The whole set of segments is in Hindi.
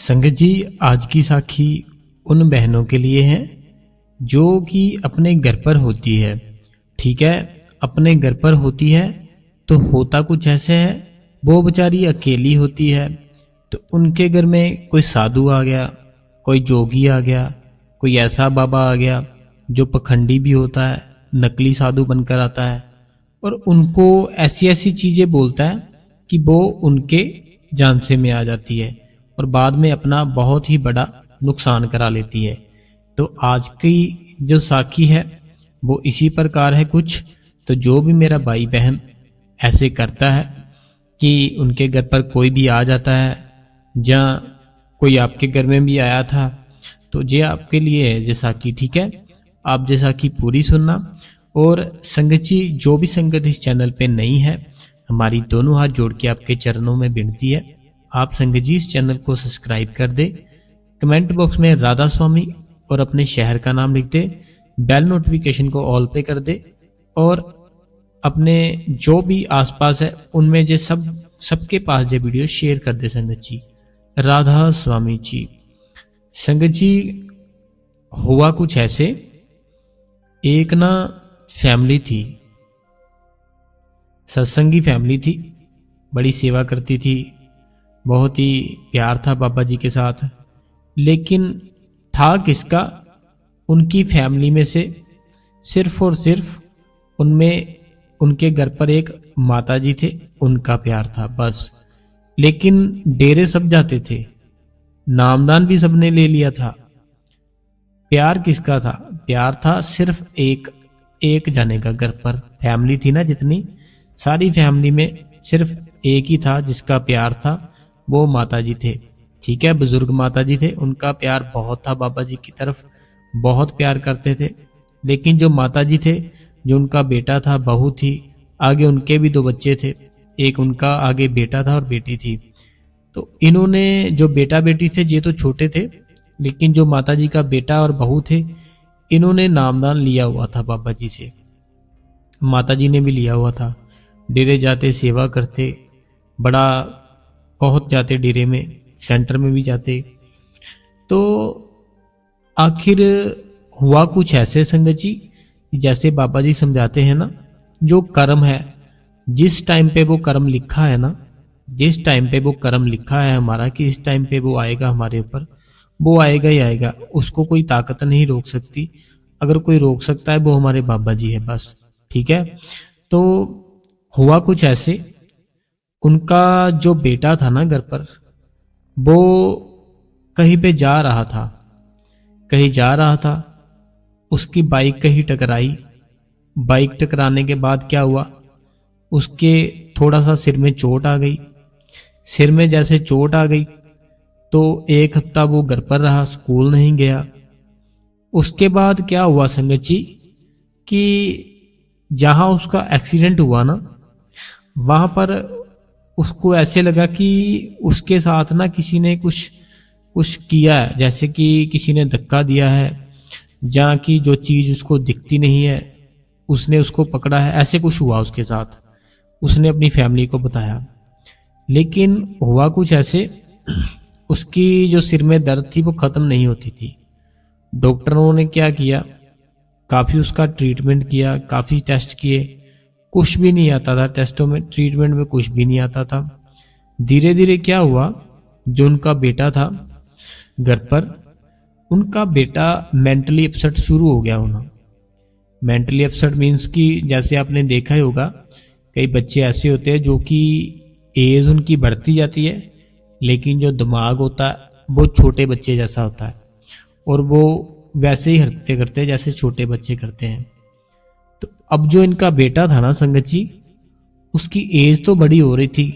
संगत जी, आज की साखी उन बहनों के लिए है जो कि अपने घर पर होती है। ठीक है, अपने घर पर होती है तो होता कुछ ऐसे है, वो बेचारी अकेली होती है तो उनके घर में कोई साधु आ गया, कोई जोगी आ गया, कोई ऐसा बाबा आ गया जो पखंडी भी होता है, नकली साधु बनकर आता है और उनको ऐसी ऐसी चीजें बोलता है कि वो उनके झांसे में आ जाती है और बाद में अपना बहुत ही बड़ा नुकसान करा लेती है। तो आज की जो साखी है वो इसी प्रकार है कुछ। तो जो भी मेरा भाई बहन ऐसे करता है कि उनके घर पर कोई भी आ जाता है, जहाँ कोई आपके घर में भी आया था, तो ये आपके लिए है ये साखी। ठीक है, आप ये साखी पूरी सुनना। और संगत जी, जो भी संगत इस चैनल पे नहीं है, हमारी दोनों हाथ जोड़ के आपके चरणों में विनती है, आप संगत जी इस चैनल को सब्सक्राइब कर दे, कमेंट बॉक्स में राधा स्वामी और अपने शहर का नाम लिख दे, बेल नोटिफिकेशन को ऑल पे कर दे और अपने जो भी आसपास है उनमें जे सबके पास ये वीडियो शेयर कर दे। संगत जी, राधा स्वामी जी। संगत जी, हुआ कुछ ऐसे, एक ना फैमिली थी, सत्संगी फैमिली थी, बड़ी सेवा करती थी, बहुत ही प्यार था बाबा जी के साथ। लेकिन था किसका, उनकी फैमिली में से सिर्फ और सिर्फ उनमें उनके घर पर एक माता जी थे, उनका प्यार था बस। लेकिन डेरे सब जाते थे, नामदान भी सबने ले लिया था। प्यार किसका था, प्यार था सिर्फ एक जाने का। घर पर फैमिली थी ना जितनी, सारी फैमिली में सिर्फ एक ही था जिसका प्यार था, वो माता जी थे। ठीक है, बुजुर्ग माता जी थे, उनका प्यार बहुत था बाबा जी की तरफ, बहुत प्यार करते थे। लेकिन जो माता जी थे, जो उनका बेटा था, बहू थी, आगे उनके भी दो बच्चे थे, एक उनका आगे बेटा था और बेटी थी। तो इन्होंने जो बेटा बेटी थे ये तो छोटे थे, लेकिन जो माता जी का बेटा और बहू थे, इन्होंने नामदान लिया हुआ था बाबा जी से। माता जी ने भी लिया हुआ था, डेरे जाते, सेवा करते, बड़ा बहुत जाते डेरे में, सेंटर में भी जाते। तो आखिर हुआ कुछ ऐसे संगत जी, जैसे बाबा जी समझाते हैं ना, जो कर्म है, जिस टाइम पे वो कर्म लिखा है ना, जिस टाइम पे वो कर्म लिखा है हमारा कि इस टाइम पे वो आएगा हमारे ऊपर, वो आएगा ही आएगा, उसको कोई ताकत नहीं रोक सकती। अगर कोई रोक सकता है वो हमारे बाबा जी है बस। ठीक है, तो हुआ कुछ ऐसे, उनका जो बेटा था ना घर पर, वो कहीं पे जा रहा था, कहीं जा रहा था, उसकी बाइक कहीं टकराई। बाइक टकराने के बाद क्या हुआ, उसके थोड़ा सा सिर में चोट आ गई। सिर में जैसे चोट आ गई तो एक हफ्ता वो घर पर रहा, स्कूल नहीं गया। उसके बाद क्या हुआ संगत जी कि जहां उसका एक्सीडेंट हुआ ना, वहां पर उसको ऐसे लगा कि उसके साथ ना किसी ने कुछ किया है, जैसे कि किसी ने धक्का दिया है, जहाँ की जो चीज उसको दिखती नहीं है उसने उसको पकड़ा है, ऐसे कुछ हुआ उसके साथ। उसने अपनी फैमिली को बताया। लेकिन हुआ कुछ ऐसे, उसकी जो सिर में दर्द थी वो खत्म नहीं होती थी। डॉक्टरों ने क्या किया, काफी उसका ट्रीटमेंट किया, काफी टेस्ट किए, कुछ भी नहीं आता था टेस्टों में, ट्रीटमेंट में कुछ भी नहीं आता था। धीरे धीरे क्या हुआ, जो उनका बेटा था घर पर, उनका बेटा मेंटली अपसेट शुरू हो गया होना। मेंटली अपसेट मीन्स कि जैसे आपने देखा ही होगा, कई बच्चे ऐसे होते हैं जो कि एज उनकी बढ़ती जाती है, लेकिन जो दिमाग होता है वो छोटे बच्चे जैसा होता है और वो वैसे ही हरकतें करते हैं जैसे छोटे बच्चे करते हैं। तो अब जो इनका बेटा था ना संगत जी, उसकी एज तो बड़ी हो रही थी,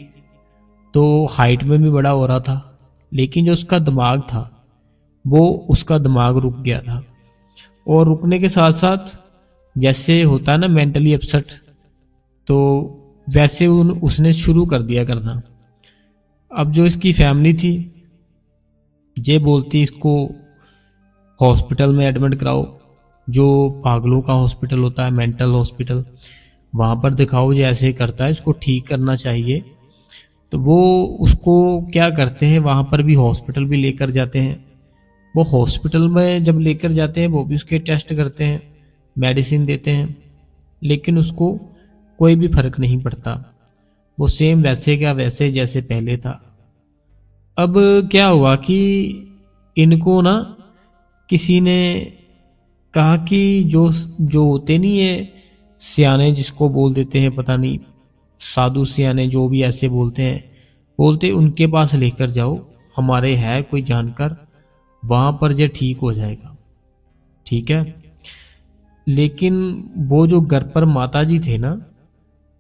तो हाइट में भी बड़ा हो रहा था, लेकिन जो उसका दिमाग था वो उसका दिमाग रुक गया था। और रुकने के साथ साथ जैसे होता है ना मेंटली अपसेट, तो वैसे उसने शुरू कर दिया करना। अब जो इसकी फैमिली थी ये बोलती इसको हॉस्पिटल में एडमिट कराओ, जो पागलों का हॉस्पिटल होता है, मेंटल हॉस्पिटल, वहां पर दिखाओ, ये ऐसे करता है, इसको ठीक करना चाहिए। तो वो उसको क्या करते हैं, वहां पर भी हॉस्पिटल भी लेकर जाते हैं। वो हॉस्पिटल में जब लेकर जाते हैं वो भी उसके टेस्ट करते हैं, मेडिसिन देते हैं, लेकिन उसको कोई भी फर्क नहीं पड़ता। वो सेम वैसे क्या वैसे जैसे पहले था। अब क्या हुआ कि इनको ना किसी ने कहा कि जो जो होते नहीं है सियाने, जिसको बोल देते हैं पता नहीं, साधु सियाने जो भी ऐसे बोलते हैं, बोलते उनके पास लेकर जाओ, हमारे है कोई जानकार, वहां पर जे ठीक हो जाएगा। ठीक है, लेकिन वो जो घर पर माता जी थे ना,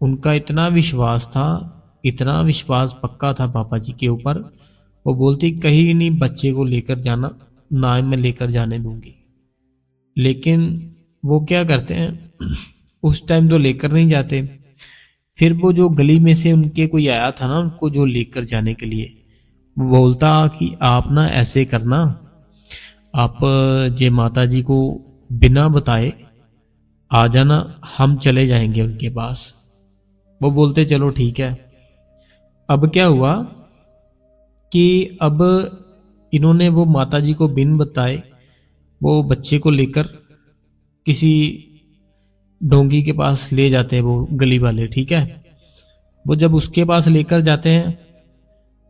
उनका इतना विश्वास था, इतना विश्वास पक्का था पापा जी के ऊपर, वो बोलती कहीं नहीं बच्चे को लेकर जाना, ना मैं लेकर जाने दूंगी। लेकिन वो क्या करते हैं उस टाइम तो लेकर नहीं जाते। फिर वो जो गली में से उनके कोई आया था ना उनको जो लेकर जाने के लिए, वो बोलता कि आप ना ऐसे करना, आप जे माता जी को बिना बताए आ जाना, हम चले जाएंगे उनके पास। वो बोलते चलो ठीक है। अब क्या हुआ कि अब इन्होंने वो माता जी को बिन बताए वो बच्चे को लेकर किसी डोंगी के पास ले जाते हैं वो गली वाले। ठीक है, वो जब उसके पास लेकर जाते हैं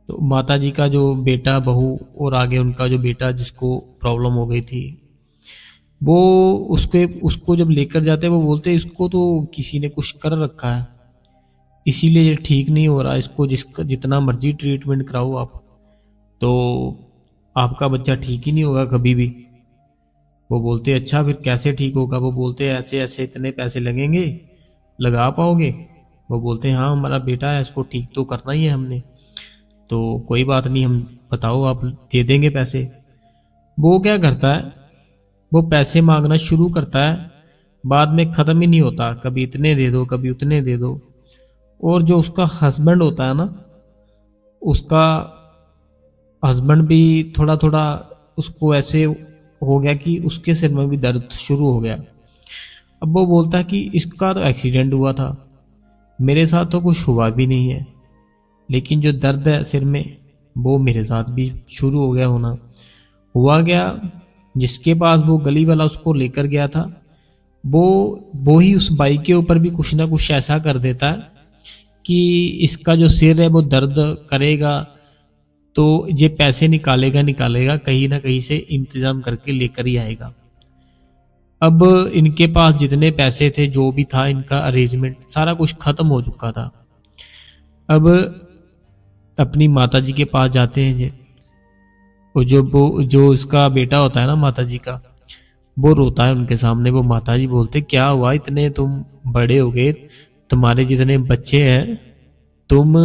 तो माता जी का जो बेटा बहू और आगे उनका जो बेटा जिसको प्रॉब्लम हो गई थी, वो उसको जब लेकर जाते हैं वो बोलते इसको तो किसी ने कुछ कर रखा है, इसीलिए ये ठीक नहीं हो रहा, इसको जितना मर्जी ट्रीटमेंट कराओ आप, तो आपका बच्चा ठीक ही नहीं होगा कभी भी। वो बोलते अच्छा फिर कैसे ठीक होगा? वो बोलते ऐसे ऐसे इतने पैसे लगेंगे, लगा पाओगे? वो बोलते हाँ हमारा बेटा है, इसको ठीक तो करना ही है हमने, तो कोई बात नहीं, हम बताओ आप दे देंगे पैसे। वो क्या करता है, वो पैसे मांगना शुरू करता है, बाद में ख़त्म ही नहीं होता, कभी इतने दे दो कभी उतने दे दो। और जो उसका हस्बैंड होता है ना, उसका हस्बैंड भी थोड़ा थोड़ा उसको ऐसे हो गया कि उसके सिर में भी दर्द शुरू हो गया। अब वो बोलता है कि इसका तो एक्सीडेंट हुआ था, मेरे साथ तो कुछ हुआ भी नहीं है, लेकिन जो दर्द है सिर में वो मेरे साथ भी शुरू हो गया होना। हुआ गया, जिसके पास वो गली वाला उसको लेकर गया था, वो ही उस बाई के ऊपर भी कुछ ना कुछ ऐसा कर देता है कि इसका जो सिर है वो दर्द करेगा, तो ये पैसे निकालेगा कहीं ना कहीं से इंतजाम करके लेकर ही आएगा। अब इनके पास जितने पैसे थे, जो भी था इनका अरेंजमेंट, सारा कुछ खत्म हो चुका था। अब अपनी माता जी के पास जाते हैं जी, वो जो इसका बेटा होता है ना माता जी का, वो रोता है उनके सामने। वो माता जी बोलते क्या हुआ, इतने तुम बड़े हो गए, तुम्हारे जितने बच्चे हैं, तुम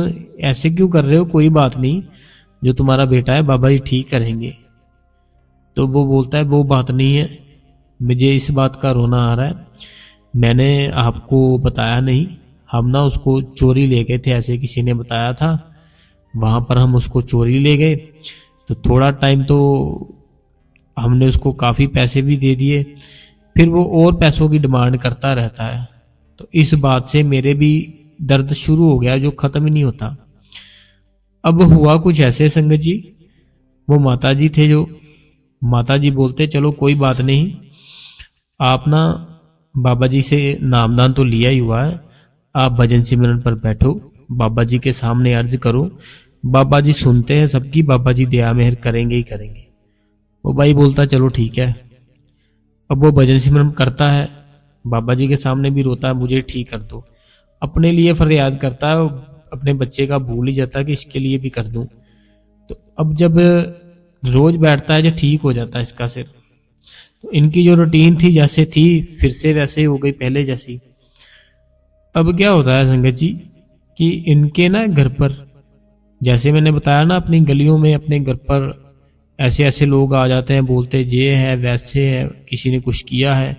ऐसे क्यों कर रहे हो? कोई बात नहीं, जो तुम्हारा बेटा है बाबा जी ठीक करेंगे। तो वो बोलता है वो बात नहीं है, मुझे इस बात का रोना आ रहा है, मैंने आपको बताया नहीं, हम ना उसको चोरी ले गए थे, ऐसे किसी ने बताया था, वहां पर हम उसको चोरी ले गए, तो थोड़ा टाइम तो हमने उसको काफी पैसे भी दे दिए, फिर वो और पैसों की डिमांड करता रहता है, तो इस बात से मेरे भी दर्द शुरू हो गया जो खत्म ही नहीं होता। अब हुआ कुछ ऐसे संगत जी, वो माता जी थे, जो माता जी बोलते चलो कोई बात नहीं, आप ना बाबा जी से नामदान तो लिया ही हुआ है, आप भजन सिमरन पर बैठो, बाबा जी के सामने अर्ज करो, बाबा जी सुनते हैं सबकी, बाबा जी दया मेहर करेंगे ही करेंगे। वो भाई बोलता चलो ठीक है। अब वो भजन सिमरन करता है, बाबा जी के सामने भी रोता है मुझे ठीक कर दो, अपने लिए फरियाद करता है, अपने बच्चे का भूल ही जाता है कि इसके लिए भी कर दूं। तो अब जब रोज बैठता है जब ठीक हो जाता है इसका सिर, तो इनकी जो रूटीन थी जैसे थी फिर से वैसे हो गई पहले जैसी। अब क्या होता है संगत जी कि इनके ना घर पर, जैसे मैंने बताया ना, अपनी गलियों में अपने घर पर ऐसे ऐसे लोग आ जाते हैं, बोलते ये है वैसे है, किसी ने कुछ किया है,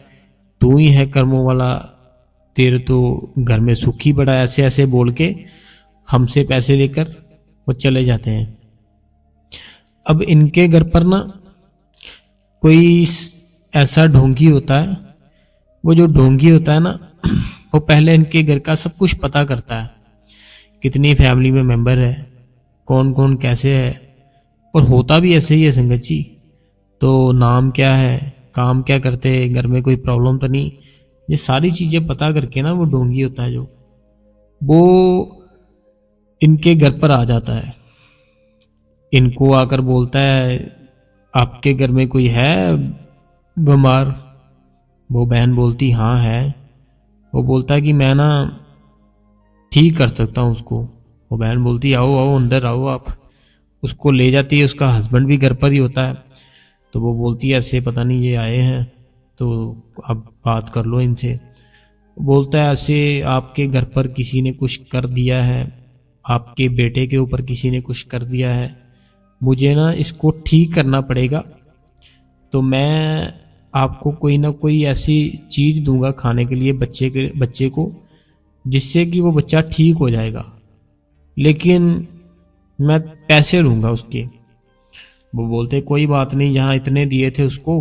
तू ही है कर्मों वाला, तेरे तो घर में सुख ही बड़ा, ऐसे ऐसे बोल के हमसे पैसे लेकर वो चले जाते हैं। अब इनके घर पर ना कोई ऐसा ढोंगी होता है, वो जो ढोंगी होता है ना, वो पहले इनके घर का सब कुछ पता करता है कितनी फैमिली में मेंबर है, कौन कौन कैसे है, और होता भी ऐसे ही है संगत जी। तो नाम क्या है, काम क्या करते हैं, घर में कोई प्रॉब्लम तो नहीं, ये सारी चीजें पता करके ना वो ढोंगी होता है जो, वो इनके घर पर आ जाता है। इनको आकर बोलता है आपके घर में कोई है बीमार। वो बहन बोलती हाँ है। वो बोलता है कि मैं ना ठीक कर सकता हूँ उसको। वो बहन बोलती आओ आओ अंदर आओ आप। उसको ले जाती है, उसका हस्बैंड भी घर पर ही होता है। तो वो बोलती है ऐसे पता नहीं ये आए हैं तो अब बात कर लो इनसे। बोलता है ऐसे आपके घर पर किसी ने कुछ कर दिया है, आपके बेटे के ऊपर किसी ने कुछ कर दिया है, मुझे ना इसको ठीक करना पड़ेगा। तो मैं आपको कोई ना कोई ऐसी चीज दूंगा खाने के लिए बच्चे को जिससे कि वो बच्चा ठीक हो जाएगा, लेकिन मैं पैसे लूंगा उसके। वो बोलते कोई बात नहीं, जहां इतने दिए थे उसको,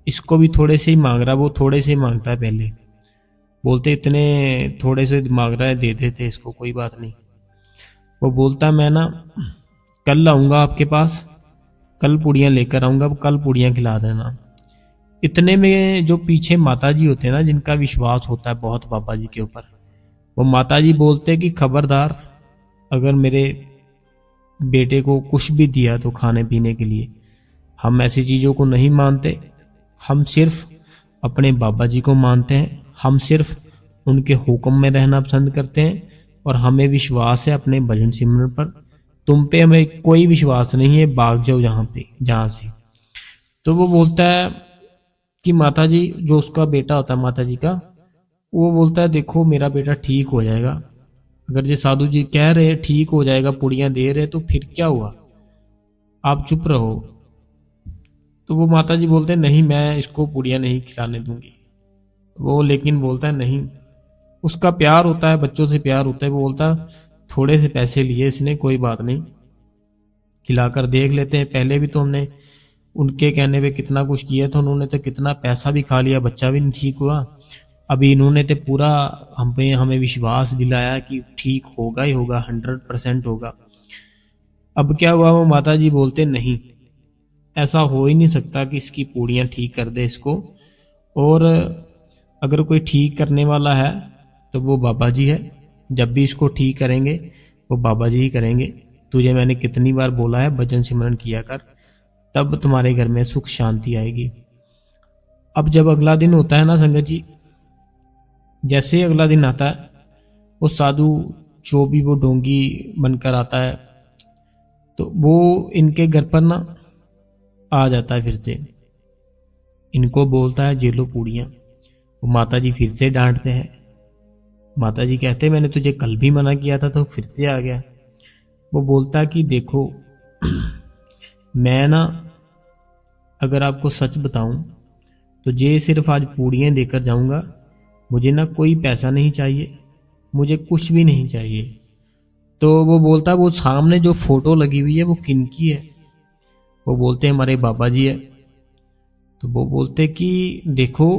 इसको भी थोड़े से ही मांग रहा, वो थोड़े से ही मांगता है पहले। बोलते इतने थोड़े से मांग रहा है, दे देते इसको, कोई बात नहीं। वो बोलता मैं ना कल आऊंगा आपके पास, कल पूड़ियाँ लेकर आऊंगा, कल पूड़ियाँ खिला देना। इतने में जो पीछे माता जी होते हैं ना, जिनका विश्वास होता है बहुत बाबा जी के ऊपर, वो माता जी बोलते कि खबरदार, अगर मेरे बेटे को कुछ भी दिया तो खाने पीने के लिए, हम ऐसी चीजों को नहीं मानते। हम सिर्फ अपने बाबा जी को मानते हैं, हम सिर्फ उनके हुक्म में रहना पसंद करते हैं, और हमें विश्वास है अपने भजन सिमरन पर। तुम पे हमें कोई विश्वास नहीं है, भाग जाओ जहां से। तो वो बोलता है कि माता जी, जो उसका बेटा होता है माता जी का, वो बोलता है देखो मेरा बेटा ठीक हो जाएगा। अगर ये साधु जी कह रहे हैं ठीक हो जाएगा, पुड़ियां दे रहे, तो फिर क्या हुआ, आप चुप रहो। तो वो माता जी बोलते हैं नहीं, मैं इसको पुड़ियां नहीं खिलाने दूंगी। वो लेकिन बोलता है नहीं, उसका प्यार होता है, बच्चों से प्यार होता है। वो बोलता थोड़े से पैसे लिए इसने, कोई बात नहीं, खिलाकर देख लेते हैं। पहले भी तो हमने उनके कहने पे कितना कुछ किया था, उन्होंने तो कितना पैसा भी खा लिया, बच्चा भी नहीं ठीक हुआ। अभी इन्होंने तो पूरा हमें विश्वास दिलाया कि ठीक होगा ही होगा, 100% होगा। अब क्या हुआ, वो माता जी बोलते नहीं, ऐसा हो ही नहीं सकता कि इसकी पूड़ियां ठीक कर दे इसको, और अगर कोई ठीक करने वाला है तो वो बाबा जी है। जब भी इसको ठीक करेंगे वो बाबा जी ही करेंगे। तुझे मैंने कितनी बार बोला है भजन सिमरन किया कर, तब तुम्हारे घर में सुख शांति आएगी। अब जब अगला दिन होता है ना संगत जी, जैसे ही अगला दिन आता है, वो साधु जो भी वो ढोंगी बनकर आता है, तो वो इनके घर पर ना आ जाता है फिर से। इनको बोलता है जे लो पूड़ियां। वो माता जी फिर से डांटते हैं। माता जी कहते मैंने तुझे कल भी मना किया था तो फिर से आ गया। वो बोलता कि देखो मैं ना अगर आपको सच बताऊं तो जे सिर्फ आज पूड़ियां देकर जाऊंगा, मुझे ना कोई पैसा नहीं चाहिए, मुझे कुछ भी नहीं चाहिए। तो वो बोलता वो सामने जो फोटो लगी हुई है वो किनकी है। वो बोलते हमारे बाबा जी है। तो वो बोलते कि देखो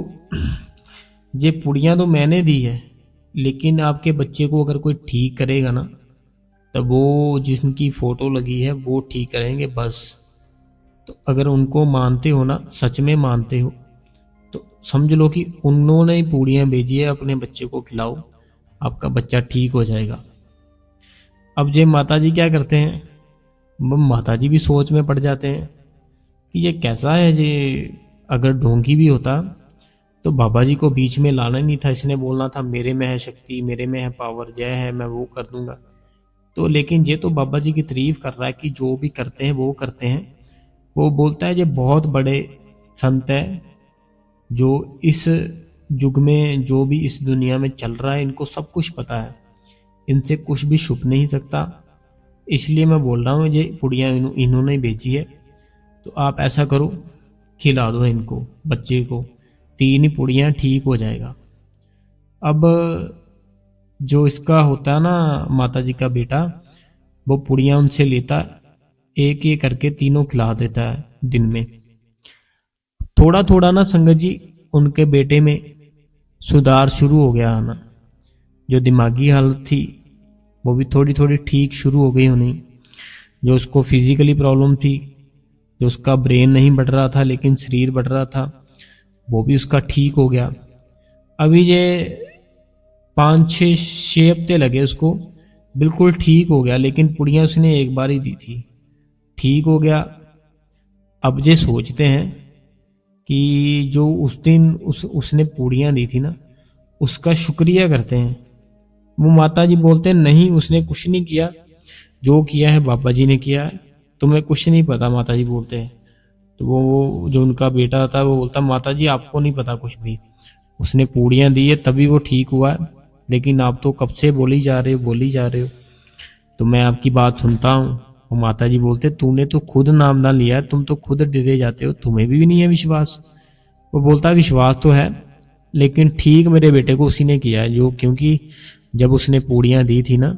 ये पुड़ियां तो मैंने दी है, लेकिन आपके बच्चे को अगर कोई ठीक करेगा ना, तब वो जिनकी फोटो लगी है वो ठीक करेंगे बस। तो अगर उनको मानते हो ना, सच में मानते हो, तो समझ लो कि उन्होंने ही पूड़ियां भेजी है, अपने बच्चे को खिलाओ, आपका बच्चा ठीक हो जाएगा। अब ये माता जी क्या करते हैं, माता जी भी सोच में पड़ जाते हैं कि ये कैसा है। ये अगर ढोंगी भी होता तो बाबा जी को बीच में लाना ही नहीं था, इसने बोलना था मेरे में है शक्ति, मेरे में है पावर, जय है, मैं वो कर दूंगा। तो लेकिन ये तो बाबा जी की तारीफ कर रहा है कि जो भी करते हैं वो करते हैं। वो बोलता है ये बहुत बड़े संत है, जो इस युग में जो भी इस दुनिया में चल रहा है इनको सब कुछ पता है, इनसे कुछ भी छुप नहीं सकता। इसलिए मैं बोल रहा हूँ ये पुड़ियाँ इन्होंने भेजी है, तो आप ऐसा करो खिला दो इनको, बच्चे को 3 ही पुड़ियाँ, ठीक हो जाएगा। अब जो इसका होता है ना माता जी का बेटा, वो पुड़ियाँ उनसे लेता है, एक एक करके तीनों खिला देता है दिन में। थोड़ा थोड़ा ना संगत जी उनके बेटे में सुधार शुरू हो गया आना। जो दिमागी हालत थी वो भी थोड़ी थोड़ी ठीक शुरू हो गई होनी। जो उसको फिजिकली प्रॉब्लम थी, जो उसका ब्रेन नहीं बढ़ रहा था लेकिन शरीर बढ़ रहा था, वो भी उसका ठीक हो गया। अभी ये 5-6 हफ्ते लगे उसको, बिल्कुल ठीक हो गया। लेकिन पुड़िया उसने एक बार ही दी थी, ठीक हो गया। अब ये सोचते हैं कि जो उस दिन उसने पूड़ियाँ दी थी ना, उसका शुक्रिया करते हैं। वो माता जी बोलते हैं नहीं, उसने कुछ नहीं किया, जो किया है बाबा जी ने किया है, तुम्हें कुछ नहीं पता। माता जी बोलते हैं। तो वो जो उनका बेटा था वो बोलता, माता जी आपको नहीं पता कुछ भी, उसने पूड़ियाँ दी है तभी वो ठीक हुआ है, लेकिन आप तो कब से बोली जा रहे हो, तो मैं आपकी बात सुनता हूँ। और माता जी बोलते, तूने तो खुद नाम ना लिया है, तुम तो खुद डरे जाते हो, तुम्हें भी नहीं है विश्वास। वो बोलता विश्वास तो है, लेकिन ठीक मेरे बेटे को उसी ने किया है, जो क्योंकि जब उसने पूड़ियाँ दी थी ना,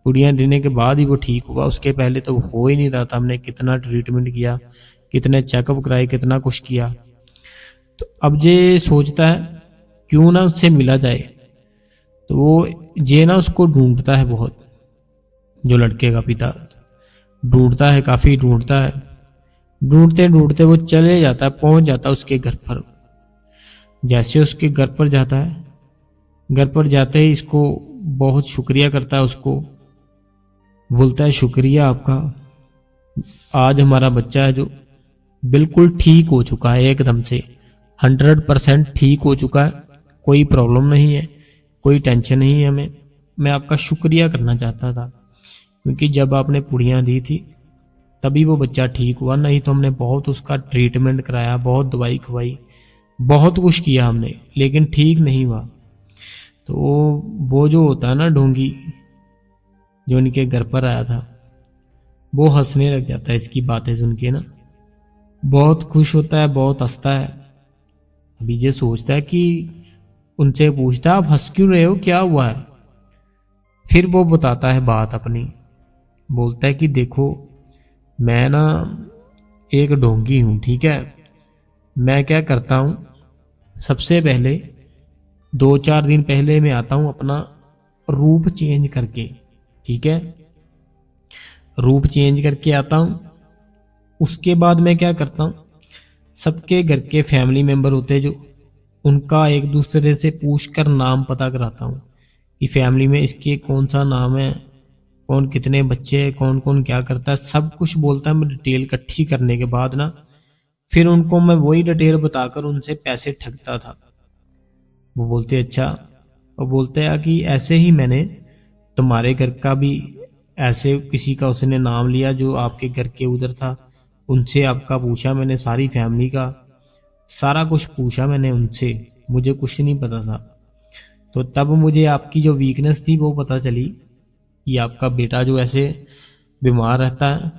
पूड़ियाँ देने के बाद ही वो ठीक हुआ, उसके पहले तो हो ही नहीं रहा था। हमने कितना ट्रीटमेंट किया, कितने चेकअप कराए, कितना कुछ किया। तो अब ये सोचता है क्यों ना उससे मिला जाए। तो वो जे ना उसको ढूंढता है बहुत, जो लड़के का पिता ढूंढता है, काफी ढूंढता है। ढूंढते ढूंढते वो चले जाता है, पहुंच जाता है उसके घर पर। जैसे उसके घर पर जाता है, घर पर जाते ही इसको बहुत शुक्रिया करता है, उसको बोलता है शुक्रिया आपका, आज हमारा बच्चा है जो बिल्कुल ठीक हो चुका है, एकदम से 100% ठीक हो चुका है, कोई प्रॉब्लम नहीं है, कोई टेंशन नहीं है हमें। मैं आपका शुक्रिया करना चाहता था, क्योंकि जब आपने पुड़ियाँ दी थी तभी वो बच्चा ठीक हुआ, नहीं तो हमने बहुत उसका ट्रीटमेंट कराया, बहुत दवाई खवाई, बहुत कुछ किया हमने, लेकिन ठीक नहीं हुआ। तो वो जो होता है ना ढोंगी, जो इनके घर पर आया था, वो हंसने लग जाता है इसकी बातें सुन के ना, बहुत खुश होता है, बहुत हंसता है। अभी ये सोचता है कि उनसे पूछता है आप हंस क्यों रहे हो, क्या हुआ है। फिर वो बताता है बात अपनी, बोलता है कि देखो मैं ना एक ढोंगी हूं, ठीक है। मैं क्या करता हूं, सबसे पहले 2-4 दिन पहले मैं आता हूं अपना रूप चेंज करके, ठीक है, रूप चेंज करके आता हूं। उसके बाद मैं क्या करता हूं, सबके घर के फैमिली मेंबर होते हैं जो, उनका एक दूसरे से पूछकर नाम पता कराता हूं कि फैमिली में इसके कौन सा नाम है, कौन कितने बच्चे हैं, कौन कौन क्या करता है, सब कुछ बोलता है। मैं डिटेल इकट्ठी करने के बाद ना, फिर उनको मैं वही डिटेल बताकर उनसे पैसे ठगता था। वो बोलते अच्छा, और बोलते हैं कि ऐसे ही मैंने तुम्हारे घर का भी, ऐसे किसी का उसने नाम लिया जो आपके घर के उधर था, उनसे आपका पूछा मैंने, सारी फैमिली का सारा कुछ पूछा मैंने उनसे, मुझे कुछ नहीं पता था। तो तब मुझे आपकी जो वीकनेस थी वो पता चली कि आपका बेटा जो ऐसे बीमार रहता है,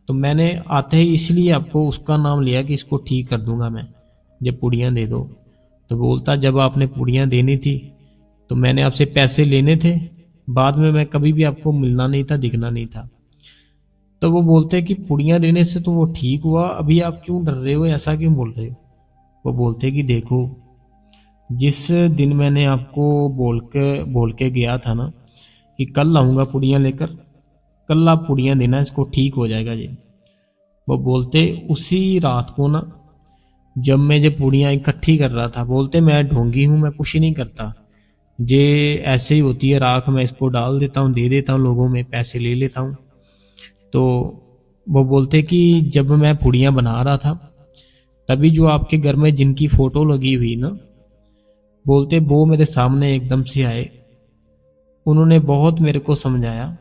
तो मैंने आते ही इसलिए आपको उसका नाम लिया कि इसको ठीक कर दूंगा मैं, जब पुड़ियाँ दे दो। तो बोलता जब आपने पुड़ियाँ देनी थी तो मैंने आपसे पैसे लेने थे, बाद में मैं कभी भी आपको मिलना नहीं था, दिखना नहीं था। तो वो बोलते हैं कि पुड़ियाँ देने से तो वो ठीक हुआ, अभी आप क्यों डर रहे हो, ऐसा क्यों बोल रहे हो। वो बोलते कि देखो जिस दिन मैंने आपको बोल के गया था ना कि कल आऊंगा पुड़ियाँ लेकर, कल आप पुड़ियाँ देना, इसको ठीक हो जाएगा जी। वो बोलते उसी रात को ना, जब मैं ये पुड़ियाँ इकट्ठी कर रहा था, बोलते मैं ढोंगी हूँ, मैं कुछ नहीं करता, ये ऐसे ही होती है राख, मैं इसको डाल देता हूँ, दे देता हूँ लोगों में, पैसे ले लेता हूँ। तो वो बोलते कि जब मैं पुड़ियाँ बना रहा था तभी जो आपके घर में जिनकी फोटो लगी हुई ना, बोलते वो मेरे सामने एकदम से आए, उन्होंने बहुत मेरे को समझाया,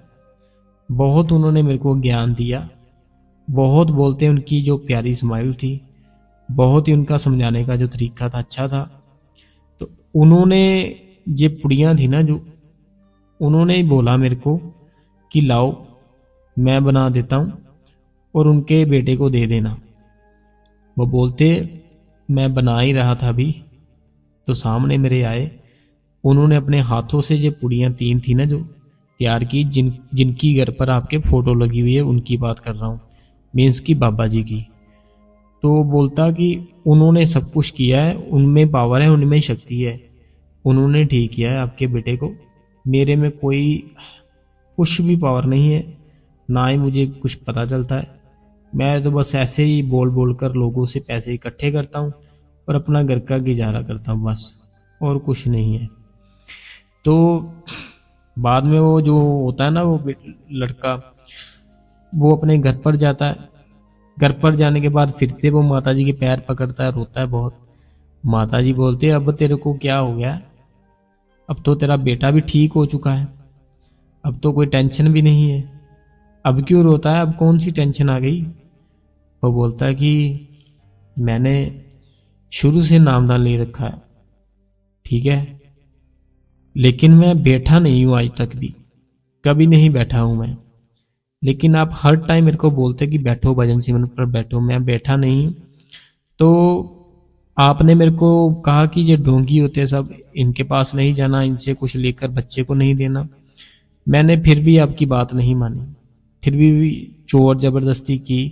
बहुत उन्होंने मेरे को ज्ञान दिया, बहुत बोलते उनकी जो प्यारी स्माइल थी, बहुत ही उनका समझाने का जो तरीका था अच्छा था। तो उन्होंने ये पुड़ियाँ थी ना जो, उन्होंने ही बोला मेरे को कि लाओ मैं बना देता हूँ और उनके बेटे को दे देना। वो बोलते मैं बना ही रहा था अभी, तो सामने मेरे आए, उन्होंने अपने हाथों से ये पुड़ियाँ 3 थी ना जो तैयार की, जिनकी घर पर आपके फोटो लगी हुई है, उनकी बात कर रहा हूँ, मीन्स की बाबा जी की। तो बोलता कि उन्होंने सब कुछ किया है, उनमें पावर है, उनमें शक्ति है, उन्होंने ठीक किया है आपके बेटे को, मेरे में कोई कुछ भी पावर नहीं है, ना ही मुझे कुछ पता चलता है। मैं तो बस ऐसे ही बोल बोल कर लोगों से पैसे इकट्ठे करता हूँ और अपना घर का गुजारा करता हूँ बस, और कुछ नहीं है। तो बाद में वो जो होता है ना, वो लड़का, वो अपने घर पर जाता है। घर पर जाने के बाद फिर से वो माता जी के पैर पकड़ता है, रोता है बहुत। माता जी बोलते हैं, अब तेरे को क्या हो गया? अब तो तेरा बेटा भी ठीक हो चुका है, अब तो कोई टेंशन भी नहीं है, अब क्यों रोता है? अब कौन सी टेंशन आ गई? वो बोलता है कि मैंने शुरू से नामदान ले रखा है, ठीक है, लेकिन मैं बैठा नहीं हूं आज तक भी, कभी नहीं बैठा हूं मैं। लेकिन आप हर टाइम मेरे को बोलते कि बैठो भजन सिमरन पर बैठो, मैं बैठा नहीं। तो आपने मेरे को कहा कि ये ढोंगी होते सब, इनके पास नहीं जाना, इनसे कुछ लेकर बच्चे को नहीं देना। मैंने फिर भी आपकी बात नहीं मानी, फिर भी जोर जबरदस्ती की।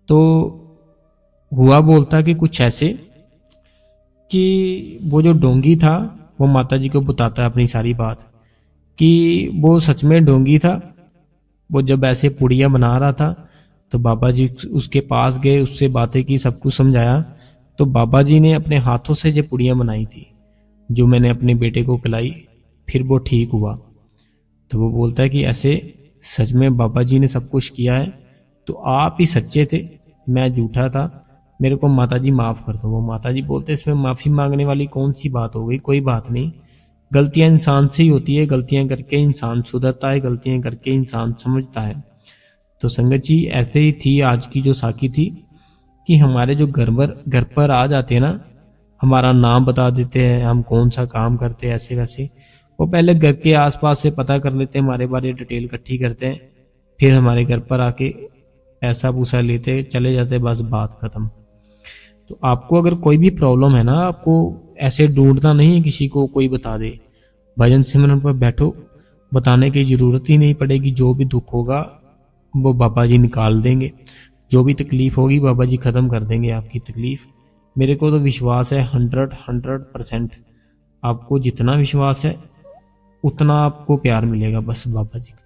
तो हुआ बोलता कि कुछ ऐसे कि वो जो ढोंगी था वो माता जी को बताता है अपनी सारी बात, कि वो सच में ढोंगी था। वो जब ऐसे पुड़िया बना रहा था तो बाबा जी उसके पास गए, उससे बातें की, सब कुछ समझाया। तो बाबा जी ने अपने हाथों से जो पुड़िया बनाई थी, जो मैंने अपने बेटे को खिलाई, फिर वो ठीक हुआ। तो वो बोलता है कि ऐसे सच में बाबा जी ने सब कुछ किया है, तो आप ही सच्चे थे, मैं झूठा था, मेरे को माता जी माफ कर दो। वो माता जी बोलते इसमें माफी मांगने वाली कौन सी बात हो गई, कोई बात नहीं, गलतियां इंसान से ही होती है, गलतियां करके इंसान सुधरता है, गलतियां करके इंसान समझता है। तो संगत जी ऐसे ही थी आज की जो साखी थी, कि हमारे जो घर पर आ जाते हैं ना, हमारा नाम बता देते हैं, हम कौन सा काम करते हैं, ऐसे वैसे वो पहले घर के आसपास से पता कर लेते हैं, हमारे बारे डिटेल इकट्ठी करते हैं, फिर हमारे घर पर आके पैसा पूसा लेते चले जाते, बस बात खत्म। तो आपको अगर कोई भी प्रॉब्लम है ना, आपको ऐसे ढूंढना नहीं है किसी को कोई बता दे, भजन सिमरन पर बैठो, बताने की जरूरत ही नहीं पड़ेगी। जो भी दुख होगा वो बाबा जी निकाल देंगे, जो भी तकलीफ होगी बाबा जी खत्म कर देंगे आपकी तकलीफ। मेरे को तो विश्वास है 100%। आपको जितना विश्वास है उतना आपको प्यार मिलेगा बस बाबा जी का।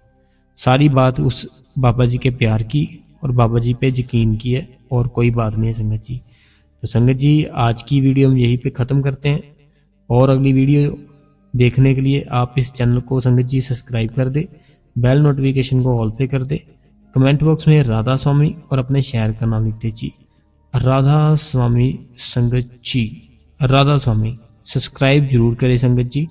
सारी बात उस बाबा जी के प्यार की और बाबा जी पे यकीन की है, और कोई बात नहीं है संगत जी। तो संगत जी आज की वीडियो हम यहीं पे ख़त्म करते हैं, और अगली वीडियो देखने के लिए आप इस चैनल को संगत जी सब्सक्राइब कर दे, बेल नोटिफिकेशन को ऑल पे कर दे, कमेंट बॉक्स में राधा स्वामी और अपने शहर का नाम लिख दीजिए, राधा स्वामी संगत जी, राधा स्वामी। सब्सक्राइब जरूर करें संगत जी।